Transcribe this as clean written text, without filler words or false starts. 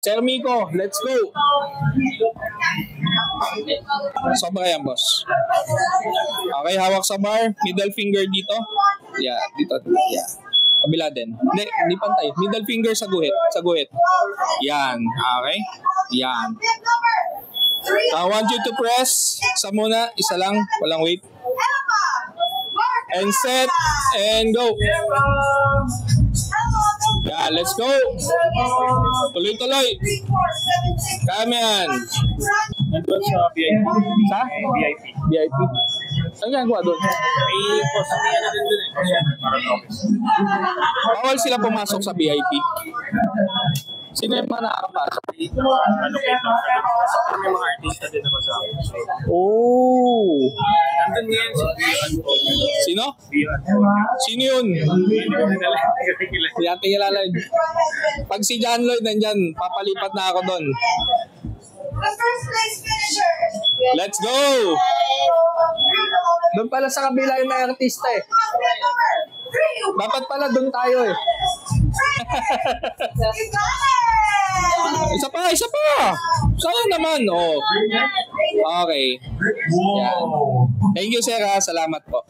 Sir Miko, let's go. Sobra yan, boss. Okay, hawak sa bar. Middle finger dito. Yeah, dito. Yeah. Kabila din. Hindi pantay. Middle finger sa guhit. Sa guhit. Yan. Okay. Yan. I want you to press. Isa muna. Isa lang. Walang wait. And set. And go. Yeah, let's go. Tuloy-tuloy. Kami yan. Nandun sa VIP. Sa? VIP. VIP. Ano ginagawa doon? May post na yan natin dun eh. Parang office. Bawal sila pumasok sa VIP. Sino yung mga nakakapasok? Allocate lang sa doon. May mga artista din naman sa akin. Oh. Nandun ngayon si Sino? Sino yun? Hindi natin kilala. Pag si John Lloyd nandyan, papalipat na ako doon. The first place finisher. Let's go! Doon pala sa kabila yung mga artista eh. Dapat pala doon tayo eh. Isa pa, isa pa! Saan naman? Oh. Okay. Yan. Thank you, sir. Salamat po.